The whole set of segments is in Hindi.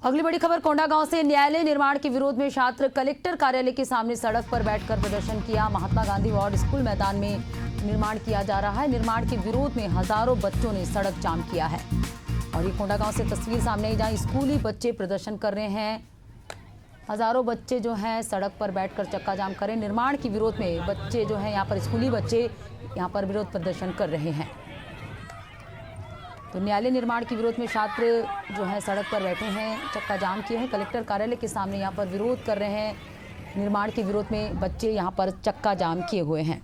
अगली बड़ी खबर कोंडागांव से। न्यायालय निर्माण के विरोध में छात्र कलेक्टर कार्यालय के सामने सड़क पर बैठकर प्रदर्शन किया। महात्मा गांधी वार्ड स्कूल मैदान में निर्माण किया जा रहा है। निर्माण के विरोध में हजारों बच्चों ने सड़क जाम किया है। और ये कोंडागांव से तस्वीर सामने आई जहां स्कूली बच्चे प्रदर्शन कर रहे हैं। हजारों बच्चे जो हैं सड़क पर बैठकर चक्का जाम कर रहे हैं। निर्माण के विरोध में बच्चे जो हैं यहाँ पर स्कूली बच्चे यहाँ पर विरोध प्रदर्शन कर रहे हैं। तो न्यायालय निर्माण के विरोध में छात्र जो है सड़क पर बैठे हैं, चक्का जाम किए हैं। कलेक्टर कार्यालय के सामने यहाँ पर विरोध कर रहे हैं। निर्माण के विरोध में बच्चे यहाँ पर चक्का जाम किए हुए हैं।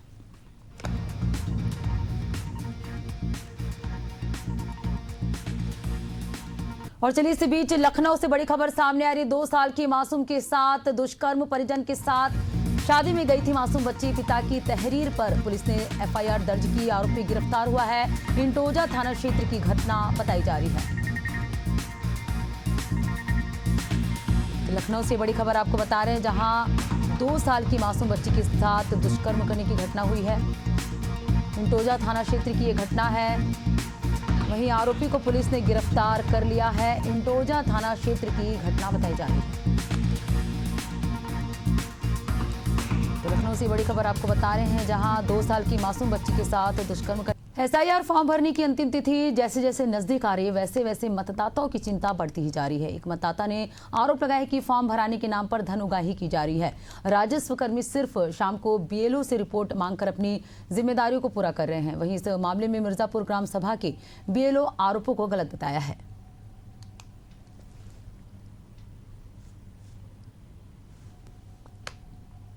और चलिए इसी बीच लखनऊ से बड़ी खबर सामने आ रही। 2 साल की मासूम के साथ दुष्कर्म, परिजन के साथ शादी में गई थी मासूम बच्ची। पिता की तहरीर पर पुलिस ने एफआईआर दर्ज की। आरोपी गिरफ्तार हुआ है। इंटोजा थाना क्षेत्र की घटना बताई जा रही है। तो लखनऊ से बड़ी खबर आपको बता रहे हैं जहां 2 साल की मासूम बच्ची के साथ दुष्कर्म करने की घटना हुई है। इंटोजा थाना क्षेत्र की ये घटना है। वहीं आरोपी को पुलिस ने गिरफ्तार कर लिया है। इंटोजा थाना क्षेत्र की घटना बताई जा रही है। तो लखनऊ से बड़ी खबर आपको बता रहे हैं जहां 2 साल की मासूम बच्ची के साथ दुष्कर्म कर। एसआईआर फॉर्म भरने की अंतिम तिथि जैसे जैसे नजदीक आ रही है वैसे वैसे मतदाताओं की चिंता बढ़ती ही जा रही है। एक मतदाता ने आरोप लगाया कि फॉर्म भराने के नाम पर धन उगाही की जा रही है। राजस्व कर्मी सिर्फ शाम को बीएलओ से रिपोर्ट मांगकर अपनी जिम्मेदारियों को पूरा कर रहे हैं। वहीं इस मामले में मिर्जापुर ग्राम सभा के बीएलओ आरोपों को गलत बताया है।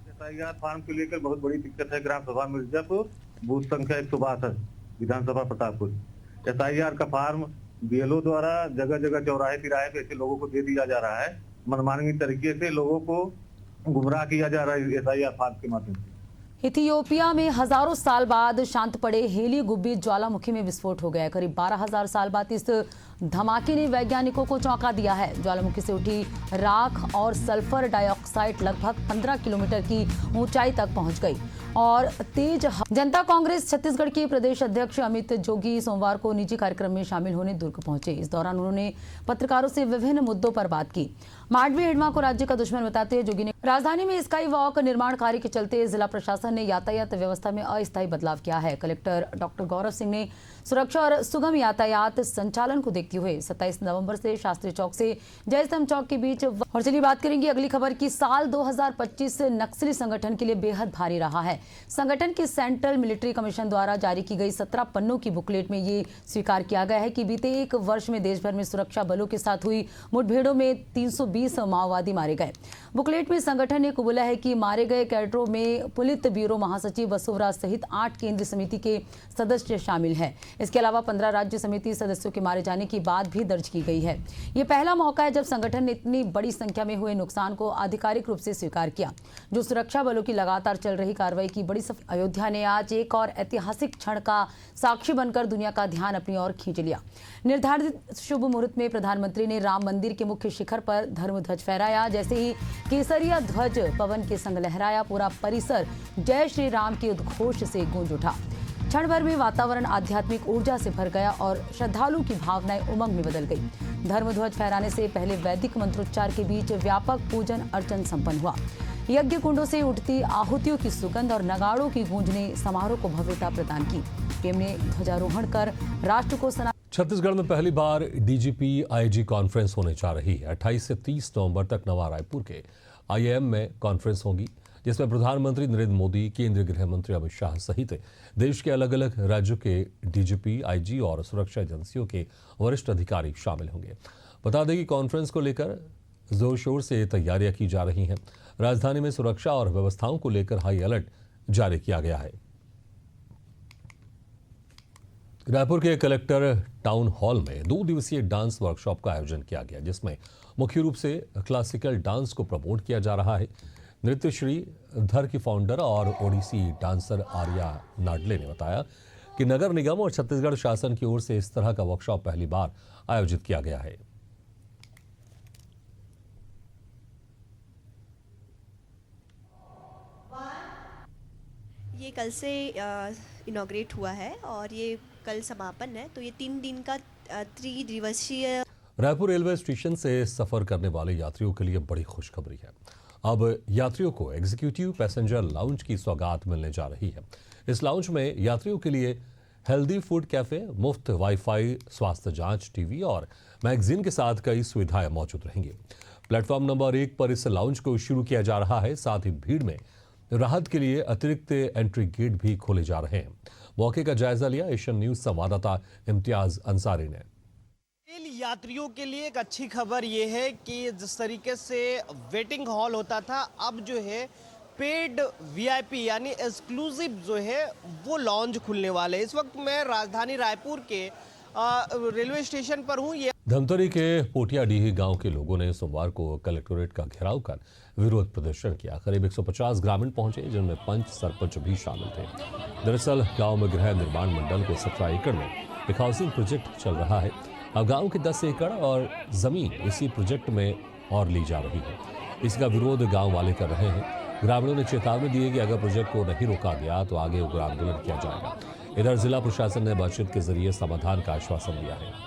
एसआईआर फॉर्म को लेकर बहुत बड़ी दिक्कत है। ग्राम सभा मिर्जापुर, बूथ संख्या 162, विधानसभा प्रतापपुर। एसआईआर का फॉर्म बीएलओ द्वारा जगह जगह चौराहे तिराहे पे ऐसे लोगों को दे दिया जा रहा है। मनमानी तरीके से लोगों को गुमराह किया जा रहा है एसआईआर फॉर्म के माध्यम से। इथियोपिया में हजारों साल बाद शांत पड़े हेली गुब्बी ज्वालामुखी में विस्फोट हो गया। करीब 12,000 साल बाद इस धमाके ने वैज्ञानिकों को चौंका दिया है। ज्वालामुखी से उठी राख और सल्फर डाइऑक्साइड लगभग 15 किलोमीटर की ऊंचाई तक पहुंच गई और तेज। जनता कांग्रेस छत्तीसगढ़ के प्रदेश अध्यक्ष अमित जोगी सोमवार को निजी कार्यक्रम में शामिल होने दुर्ग पहुंचे। इस दौरान उन्होंने पत्रकारों से विभिन्न मुद्दों पर बात की। माडवी हिडमा को राज्य का दुश्मन बताते हुए जोगी ने राजधानी में स्काई वॉक निर्माण कार्य के चलते जिला प्रशासन ने यातायात व्यवस्था में अस्थायी बदलाव किया है। कलेक्टर डॉक्टर गौरव सिंह ने सुरक्षा और सुगम यातायात संचालन को देखते हुए 27 नवंबर से शास्त्री चौक से जयस्तंभ चौक के बीच। और चलिए बात करेंगे अगली खबर की। साल 2025 नक्सली संगठन के लिए बेहद भारी रहा है। संगठन के सेंट्रल मिलिट्री कमीशन द्वारा जारी की गई 17 पन्नों की बुकलेट में ये स्वीकार किया गया है कि बीते 1 वर्ष में देश भर में सुरक्षा बलों के साथ हुई मुठभेड़ों में 320 माओवादी मारे गए। बुकलेट में संगठन ने कबूला है कि मारे गए कैडरों में पुलित ब्यूरो महासचिव वसुवराज सहित 8 केंद्रीय समिति के सदस्य शामिल हैं। इसके अलावा 15 राज्य समिति सदस्यों के मारे जाने की बात भी दर्ज की गई है। ये पहला मौका है जब संगठन ने इतनी बड़ी संख्या में हुए नुकसान को आधिकारिक रूप से स्वीकार किया, जो सुरक्षा बलों की लगातार चल रही कार्रवाई की बड़ी अयोध्या ने आज एक और ऐतिहासिक क्षण का साक्षी बनकर दुनिया का ध्यान अपनी ओर खींच लिया। निर्धारित शुभ मुहूर्त में प्रधानमंत्री ने राम मंदिर के मुख्य शिखर पर धर्म ध्वज फहराया। जैसे ही केसरिया ध्वज पवन के संग लहराया, पूरा परिसर जय श्री राम के उद्घोष से गूंज उठा। क्षण भर में वातावरण आध्यात्मिक ऊर्जा से भर गया और श्रद्धालुओं की भावनाएं उमंग में बदल गई। धर्मध्वज फहराने से पहले वैदिक मंत्रोच्चार के बीच व्यापक पूजन अर्चन संपन्न हुआ। यज्ञ कुंडों से उठती आहुतियों की सुगंध और नगाड़ों की गूंज ने समारोह को भव्यता प्रदान की। पीएम ने ध्वजारोहण कर राष्ट्र को छत्तीसगढ़ में पहली बार डीजीपी आईजी कॉन्फ्रेंस होने जा रही है। 28 से 30 नवंबर तक नवा रायपुर के आईएएम में कॉन्फ्रेंस होगी, जिसमें प्रधानमंत्री नरेंद्र मोदी, केंद्रीय गृह मंत्री अमित शाह सहित देश के अलग अलग राज्यों के डीजीपी, आईजी और सुरक्षा एजेंसियों के वरिष्ठ अधिकारी शामिल होंगे। बता दें कि कॉन्फ्रेंस को लेकर जोर शोर से तैयारियां की जा रही हैं। राजधानी में सुरक्षा और व्यवस्थाओं को लेकर हाई अलर्ट जारी किया गया है। रायपुर के कलेक्टर टाउन हॉल में 2 दिवसीय डांस वर्कशॉप का आयोजन किया गया, जिसमें मुख्य रूप से क्लासिकल डांस को प्रमोट किया जा रहा है। नृत्य श्री धर की फाउंडर और ओडिसी डांसर आर्या नाडले ने बताया कि नगर निगम और छत्तीसगढ़ शासन की ओर से इस तरह का वर्कशॉप पहली बार आयोजित किया गया है। ये कल से इनॉग्रेट हुआ है और ये कल समापन है, तो ये 3 दिन का 3 दिवसीय रायपुर रेलवे स्टेशन से सफर करने वाले यात्रियों के लिए बड़ी खुशखबरी है। अब यात्रियों को एग्जीक्यूटिव पैसेंजर लाउंज की सौगात मिलने जा रही है। इस लाउंज में यात्रियों के लिए हेल्दी फूड कैफे, मुफ्त वाईफाई, स्वास्थ्य जांच, टीवी और मैगजीन के साथ कई सुविधाएं मौजूद रहेंगी। प्लेटफॉर्म नंबर 1 पर इस लाउंज को शुरू किया जा रहा है। साथ ही भीड़ में राहत के लिए अतिरिक्त एंट्री गेट भी खोले जा रहे हैं। मौके का जायजा लिया एशियन न्यूज संवाददाता इम्तियाज अंसारी ने। रेल यात्रियों के लिए एक अच्छी खबर ये है कि जिस तरीके से वेटिंग हॉल होता था, अब जो है पेड वीआईपी यानी एक्सक्लूसिव जो है वो लॉन्ज खुलने वाले। इस वक्त मैं राजधानी रायपुर के रेलवे स्टेशन पर हूँ। ये धमतरी के पोटियाडीह गांव के लोगों ने सोमवार को कलेक्टोरेट का घेराव कर विरोध प्रदर्शन किया। करीब 150 ग्रामीण पहुंचे, जिनमें पंच सरपंच भी शामिल थे। दरअसल गांव में गृह निर्माण मंडल को 17 एकड़ में एक हाउसिंग प्रोजेक्ट चल रहा है। अब गांव के 10 एकड़ और जमीन इसी प्रोजेक्ट में और ली जा रही है। इसका विरोध गांव वाले कर रहे हैं। ग्रामीणों ने चेतावनी दी है कि अगर प्रोजेक्ट को नहीं रोका गया तो आगे उग्र आंदोलन किया जाएगा। इधर जिला प्रशासन ने बातचीत के जरिए समाधान का आश्वासन दिया है।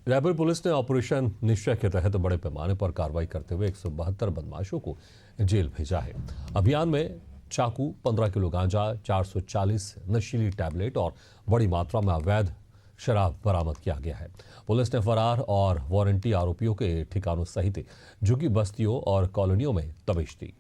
रायपुर पुलिस ने ऑपरेशन निश्चय के तहत बड़े पैमाने पर कार्रवाई करते हुए 172 बदमाशों को जेल भेजा है। अभियान में चाकू, 15 किलो गांजा, 440 नशीली टैबलेट और बड़ी मात्रा में अवैध शराब बरामद किया गया है। पुलिस ने फरार और वारंटी आरोपियों के ठिकानों सहित झुग्गी बस्तियों और कॉलोनियों में तबीश दी।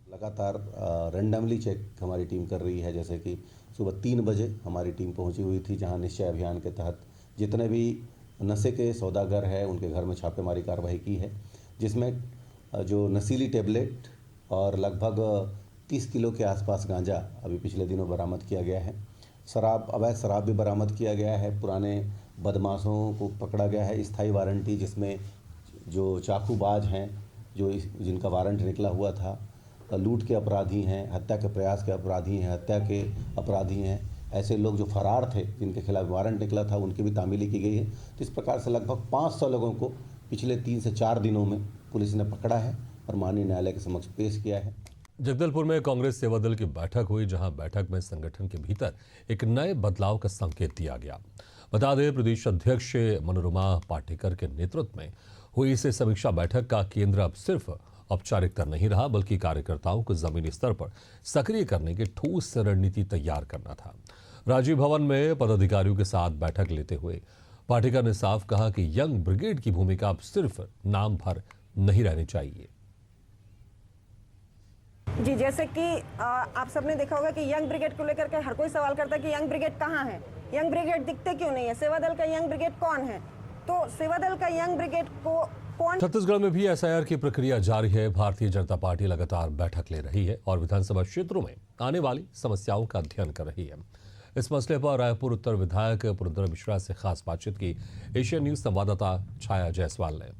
लगातार रैंडमली चेक हमारी टीम कर रही है। जैसे कि सुबह 3 बजे हमारी टीम पहुंची हुई थी, जहां निश्चय अभियान के तहत जितने भी नशे के सौदागर हैं उनके घर में छापेमारी कार्रवाई की है, जिसमें जो नशीली टेबलेट और लगभग 30 किलो के आसपास गांजा अभी पिछले दिनों बरामद किया गया है। शराब, अवैध शराब भी बरामद किया गया है। पुराने बदमाशों को पकड़ा गया है। स्थायी वारंटी, जिसमें जो चाकूबाज हैं, जिनका वारंट निकला हुआ था, लूट के अपराधी हैं, हत्या के प्रयास के अपराधी हैं, हत्या के अपराधी हैं, ऐसे लोग जो फरार थे, जिनके खिलाफ वारंट निकला था, उनकी भी तामीली की गई है। तो इस प्रकार से लगभग 500 लोगों को पिछले 3 से 4 दिनों में पुलिस ने पकड़ा है और माननीय न्यायालय के समक्ष पेश किया है। जगदलपुर में कांग्रेस सेवा दल की बैठक हुई, जहां बैठक में संगठन के भीतर एक नए बदलाव का संकेत दिया गया। बता दें, प्रदेश अध्यक्ष मनोरमा पाटेकर के नेतृत्व में हुई इस समीक्षा बैठक का केंद्र अब सिर्फ औपचारिकता नहीं रहा, बल्कि कार्यकर्ताओं को जमीनी स्तर पर सक्रिय करने की ठोस रणनीति तैयार करना था। राजीव भवन में पदाधिकारियों के साथ बैठक लेते हुए पाटेकर ने साफ कहा कि यंग ब्रिगेड की भूमिका अब सिर्फ नाम भर नहीं रहनी चाहिए। जी, जैसे कि आप सबने देखा होगा कि यंग ब्रिगेड को लेकर के हर कोई सवाल करता है कि यंग ब्रिगेड कहाँ है, यंग ब्रिगेड दिखते क्यों नहीं है, सेवा दल का यंग ब्रिगेड कौन है। तो सेवा दल का यंग ब्रिगेड को कौन। छत्तीसगढ़ में भी एसआईआर की प्रक्रिया जारी है। भारतीय जनता पार्टी लगातार बैठक ले रही है और विधानसभा क्षेत्रों में आने वाली समस्याओं का अध्ययन कर रही है। इस मसले पर रायपुर उत्तर विधायक पुरंदर मिश्रा से खास बातचीत की एशियन न्यूज संवाददाता छाया जायसवाल ने।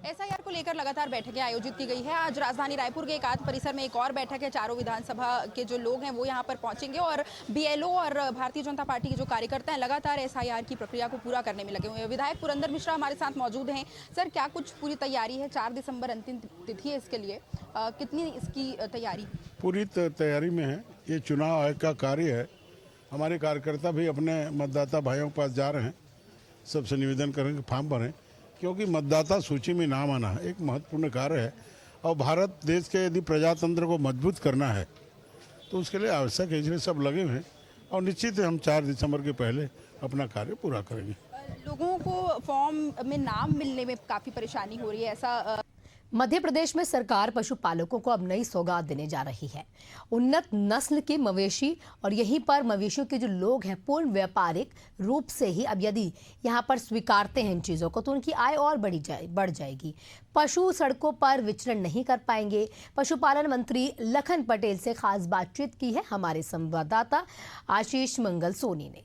एसआईआर को लेकर लगातार बैठकें आयोजित की गई है। आज राजधानी रायपुर के एकाध परिसर में एक और बैठक है। चारों विधानसभा के जो लोग हैं वो यहां पर पहुंचेंगे और बीएलओ और भारतीय जनता पार्टी के जो कार्यकर्ता हैं लगातार एसआईआर की प्रक्रिया को पूरा करने में लगे हुए हैं। विधायक पुरंदर मिश्रा हमारे साथ मौजूद हैं। सर, क्या कुछ पूरी तैयारी है? 4 दिसंबर अंतिम तिथि है इसके लिए, कितनी इसकी तैयारी? पूरी तैयारी में है। ये चुनाव आयोग का कार्य है। हमारे कार्यकर्ता भी अपने मतदाता भाइयों के पास जा रहे हैं, सबसे निवेदन करेंगे फॉर्म भरें, क्योंकि मतदाता सूची में नाम आना एक महत्वपूर्ण कार्य है। और भारत देश के यदि प्रजातंत्र को मजबूत करना है तो उसके लिए आवश्यक है, इसलिए सब लगे हुए हैं और निश्चित है हम 4 दिसंबर के पहले अपना कार्य पूरा करेंगे। लोगों को फॉर्म में नाम मिलने में काफ़ी परेशानी हो रही है, ऐसा मध्य प्रदेश में सरकार पशुपालकों को अब नई सौगात देने जा रही है। उन्नत नस्ल के मवेशी और यहीं पर मवेशियों के जो लोग हैं पूर्ण व्यापारिक रूप से ही अब यदि यहाँ पर स्वीकारते हैं इन चीज़ों को तो उनकी आय और बढ़ जाएगी। पशु सड़कों पर विचरण नहीं कर पाएंगे। पशुपालन मंत्री लखन पटेल से खास बातचीत की है हमारे संवाददाता आशीष मंगल सोनी ने।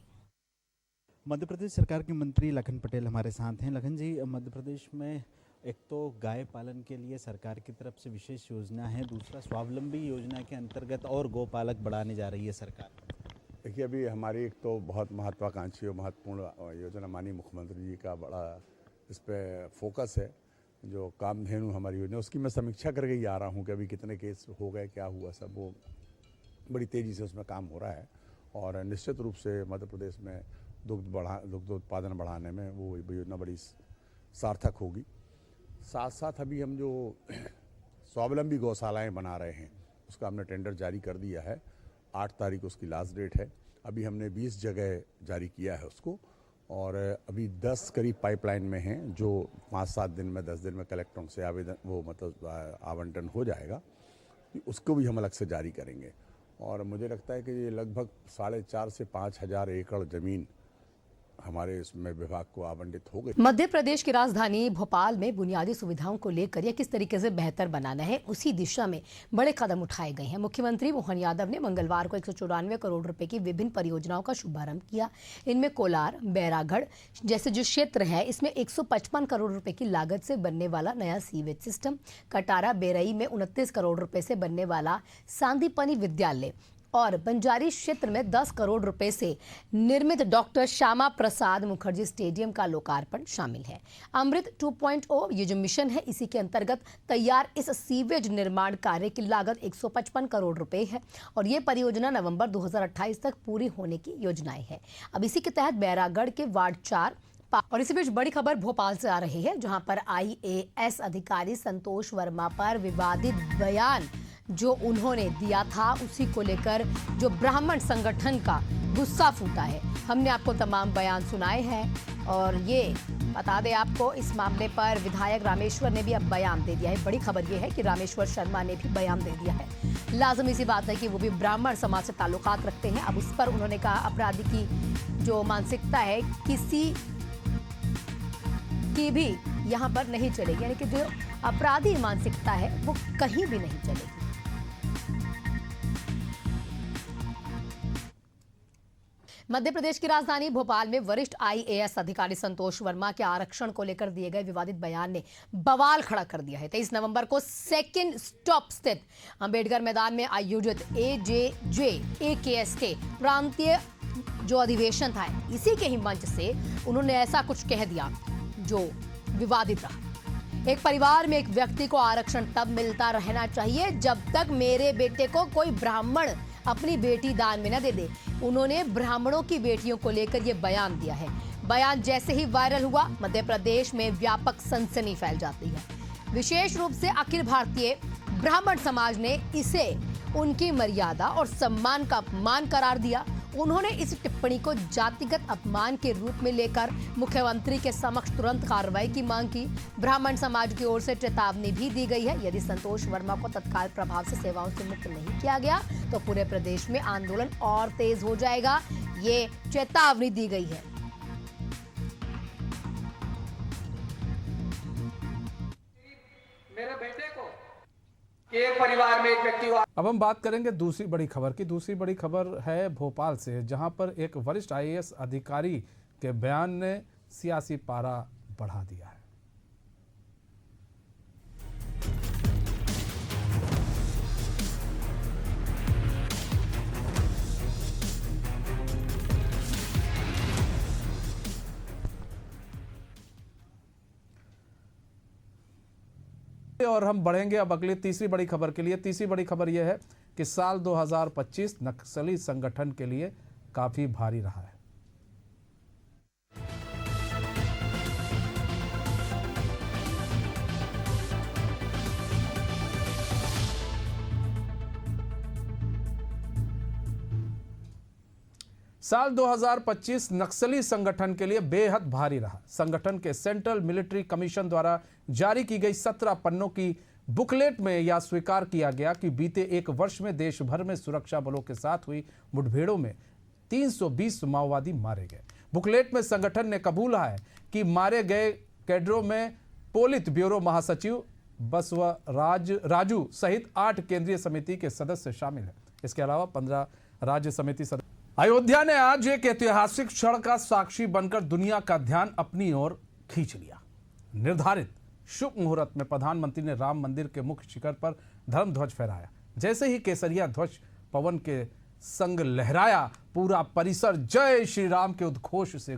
मध्य प्रदेश सरकार के मंत्री लखन पटेल हमारे साथ हैं। लखन जी, मध्य प्रदेश में एक तो गाय पालन के लिए सरकार की तरफ से विशेष योजना है, दूसरा स्वावलंबी योजना के अंतर्गत और गौपालक बढ़ाने जा रही है सरकार। देखिए, अभी हमारी एक तो बहुत महत्वाकांक्षी और महत्वपूर्ण योजना माननीय मुख्यमंत्री जी का बड़ा इस पर फोकस है। जो कामधेनु हमारी योजना, उसकी मैं समीक्षा करके ही आ रहा हूँ कि अभी कितने केस हो गए, क्या हुआ, सब वो बड़ी तेज़ी से उसमें काम हो रहा है। और निश्चित रूप से मध्य प्रदेश में दुग्ध उत्पादन बढ़ाने में वो योजना बड़ी सार्थक होगी। साथ साथ अभी हम जो स्वावलंबी गौशालाएँ बना रहे हैं, उसका हमने टेंडर जारी कर दिया है। 8 तारीख उसकी लास्ट डेट है। अभी हमने 20 जगह जारी किया है उसको, और अभी 10 करीब पाइपलाइन में हैं, जो 5-7 दिन में 10 दिन में कलेक्टरों से आवंटन हो जाएगा। उसको भी हम अलग से जारी करेंगे। और मुझे लगता है कि ये लगभग 4,500 से 5,000 एकड़ ज़मीन हमारे इसमें विभाग को आवंटित हो गई। मध्य प्रदेश की राजधानी भोपाल में बुनियादी सुविधाओं को लेकर या किस तरीके से बेहतर बनाना है, उसी दिशा में बड़े कदम उठाए गए हैं। मुख्यमंत्री मोहन यादव ने मंगलवार को 194 करोड़ रुपए की विभिन्न परियोजनाओं का शुभारंभ किया। इनमें कोलार, बैरागढ़ जैसे जो क्षेत्र है, इसमें 155 करोड़ रुपए की लागत से बनने वाला नया सीवेज सिस्टम, कटारा बेरई में 29 करोड़ रुपए से बनने वाला सांदीपनी विद्यालय और बंजारी क्षेत्र में 10 करोड़ रुपए से निर्मित डॉक्टर श्यामा प्रसाद मुखर्जी स्टेडियम का लोकार्पण शामिल है। अमृत 2.0 ये जो मिशन है, इसी के अंतर्गत तैयार इस सीवेज निर्माण कार्य की लागत 155 करोड़ रुपए है और ये परियोजना नवंबर 2028 तक पूरी होने की योजनाएं है। अब इसी के तहत बैरागढ़ के वार्ड 4 और इसी बीच बड़ी खबर भोपाल से आ रही है, जहां पर IAS अधिकारी संतोष वर्मा पर विवादित बयान जो उन्होंने दिया था, उसी को लेकर जो ब्राह्मण संगठन का गुस्सा फूटा है। हमने आपको तमाम बयान सुनाए हैं और ये बता दें आपको, इस मामले पर विधायक रामेश्वर ने भी अब बयान दे दिया है। बड़ी खबर ये है कि रामेश्वर शर्मा ने भी बयान दे दिया है। लाजमी सी बात है कि वो भी ब्राह्मण समाज से ताल्लुकात रखते हैं। अब उस पर उन्होंने कहा अपराधी की जो मानसिकता है किसी की भी यहाँ पर नहीं चलेगी, यानी कि जो अपराधी मानसिकता है वो कहीं भी नहीं चलेगी। मध्य प्रदेश की राजधानी भोपाल में वरिष्ठ IAS अधिकारी संतोष वर्मा के आरक्षण को लेकर दिए गए विवादित बयान ने बवाल खड़ा कर दिया है। 23 नवंबर को सेकंड स्टॉप स्थित अंबेडकर मैदान में आयोजित AJJ AKS के प्रांतीय जो अधिवेशन था, इसी के ही मंच से उन्होंने ऐसा कुछ कह दिया जो विवादित रहा। एक परिवार में एक व्यक्ति को आरक्षण तब मिलता रहना चाहिए जब तक मेरे बेटे को कोई ब्राह्मण अपनी बेटी दान में न दे दे। उन्होंने ब्राह्मणों की बेटियों को लेकर यह बयान दिया है। बयान जैसे ही वायरल हुआ, मध्य प्रदेश में व्यापक सनसनी फैल जाती है। विशेष रूप से अखिल भारतीय ब्राह्मण समाज ने इसे उनकी मर्यादा और सम्मान का अपमान करार दिया। उन्होंने इस टिप्पणी को जातिगत अपमान के रूप में लेकर मुख्यमंत्री के समक्ष तुरंत कार्रवाई की मांग की। ब्राह्मण समाज की ओर से चेतावनी भी दी गई है, यदि संतोष वर्मा को तत्काल प्रभाव से सेवाओं से मुक्त नहीं किया गया तो पूरे प्रदेश में आंदोलन और तेज हो जाएगा। ये चेतावनी दी गई है। मेरे बेटे को एक परिवार में एक व्यक्ति हुआ। अब हम बात करेंगे दूसरी बड़ी खबर की। दूसरी बड़ी खबर है भोपाल से, जहां पर एक वरिष्ठ IAS अधिकारी के बयान ने सियासी पारा बढ़ा दिया है। और हम बढ़ेंगे अब अगली तीसरी बड़ी खबर के लिए। तीसरी बड़ी खबर यह है कि साल 2025 नक्सली संगठन के लिए काफी भारी रहा है। साल 2025 नक्सली संगठन के लिए बेहद भारी रहा। संगठन के सेंट्रल मिलिट्री कमीशन द्वारा जारी की गई 17 पन्नों की बुकलेट में यह स्वीकार किया गया कि बीते एक वर्ष में देश भर में सुरक्षा बलों के साथ हुई मुठभेड़ों में 320 माओवादी मारे गए। बुकलेट में संगठन ने कबूला है कि मारे गए कैडरों में पोलित ब्यूरो महासचिव बसवराज राजू सहित 8 केंद्रीय समिति के सदस्य शामिल हैं। इसके अलावा 15 राज्य समिति सदस्य। अयोध्या ने आज एक ऐतिहासिक क्षण का साक्षी बनकर दुनिया का ध्यान अपनी ओर खींच लिया। निर्धारित शुभ मुहूर्त में प्रधानमंत्री ने राम मंदिर के मुख्य शिखर पर धर्म ध्वज फहराया। जैसे ही केसरिया ध्वज पवन के संग लहराया। पूरा परिसर जय श्री राम के उद्घोष से